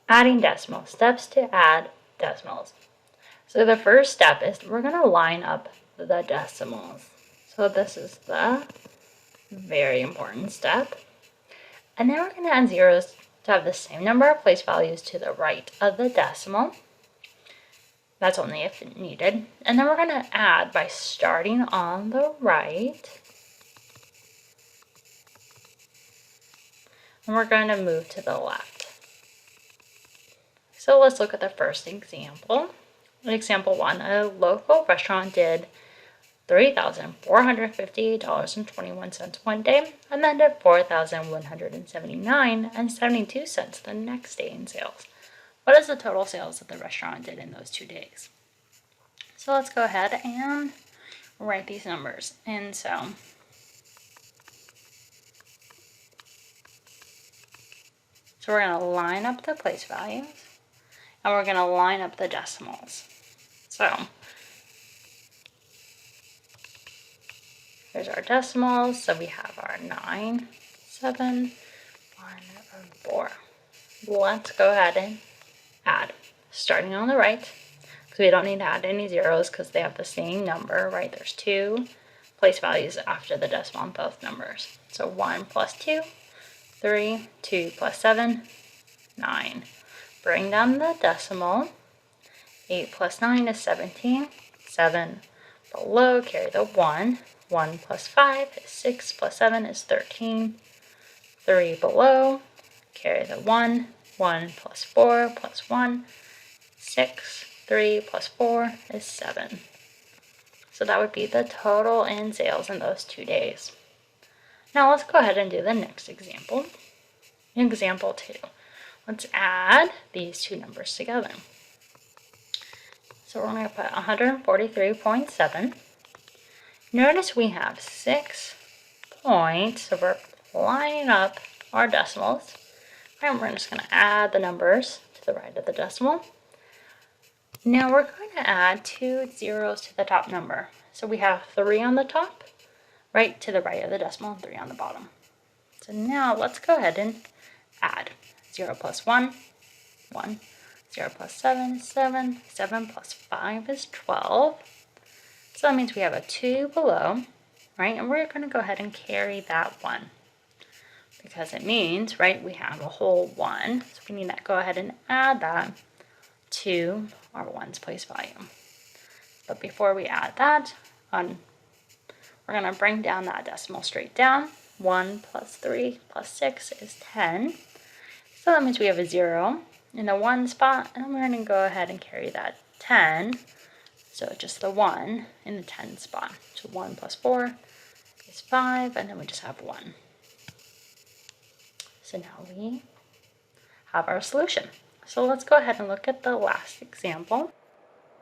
Adding decimals. Steps to add decimals. So the first step is we're going to line up the decimals. So this is the very important step. And then we're going to add zeros to have the same number of place values to the right of the decimal. That's only if needed. And then we're going to add by starting on the right. And we're going to move to the left. So let's look at the first example. Example 1, a local restaurant did $3,458.21 one day, and then did $4,179.72 the next day in sales. What is the total sales that the restaurant did in those 2 days? So let's go ahead and write these numbers. And so we're going to line up the place values, and we're going to line up the decimals. So here's our decimals. So we have our 9, 7, 1, and 4. Let's go ahead and add. Starting on the right, because we don't need to add any zeros because they have the same number, right? There's 2 place values after the decimal on both numbers. So 1 plus 2, 3, 2 plus 7, 9. Bring down the decimal. 8 plus 9 is 17. 7 below, carry the 1. 1 plus 5 is 6 plus 7 is 13. 3 below, carry the 1. 1 plus 4 plus 1, 6. 3 plus 4 is 7. So that would be the total in sales in those 2 days. Now let's go ahead and do the next example. Example 2. Let's add these 2 numbers together. So we're going to put 143.7. Notice we have 6 points, so we're lining up our decimals. And we're just going to add the numbers to the right of the decimal. Now we're going to add 2 zeros to the top number. So we have 3 on the top, right to the right of the decimal, and 3 on the bottom. So now let's go ahead and add. 0 plus 1, 1. 0 plus 7 is 7. 7 plus 5 is 12. So that means we have a 2 below, right? And we're going to go ahead and carry that 1. Because it means, right, we have a whole 1. So we need to go ahead and add that to our 1's place value. But before we add that, we're going to bring down that decimal straight down. 1 plus 3 plus 6 is 10. So that means we have a 0 in the 1 spot, and we're going to go ahead and carry that 10. So just the 1 in the 10 spot. So 1 plus 4 is 5, and then we just have 1. So now we have our solution. So let's go ahead and look at the last example.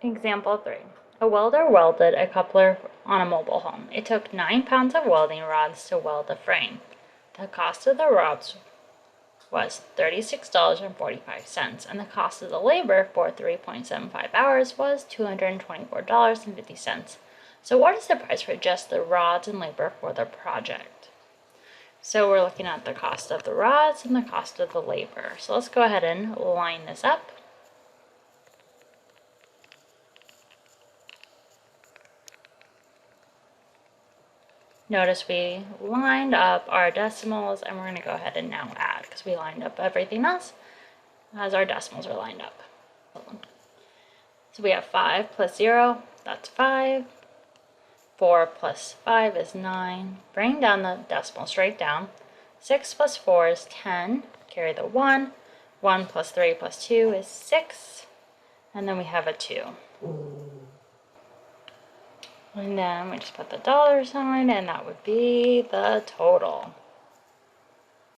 Example 3. A welder welded a coupler on a mobile home. It took 9 pounds of welding rods to weld the frame. The cost of the rods was $36.45, and the cost of the labor for 3.75 hours was $224.50. So what is the price for just the rods and labor for the project? So we're looking at the cost of the rods and the cost of the labor. So let's go ahead and line this up. Notice we lined up our decimals, and we're going to go ahead and now add because we lined up everything else as our decimals are lined up. So we have 5 plus 0, that's 5. 4 plus 5 is 9. Bring down the decimal straight down. 6 plus 4 is 10. Carry the 1. 1 plus 3 plus 2 is 6. And then we have a 2. And then we just put the dollar sign, and that would be the total.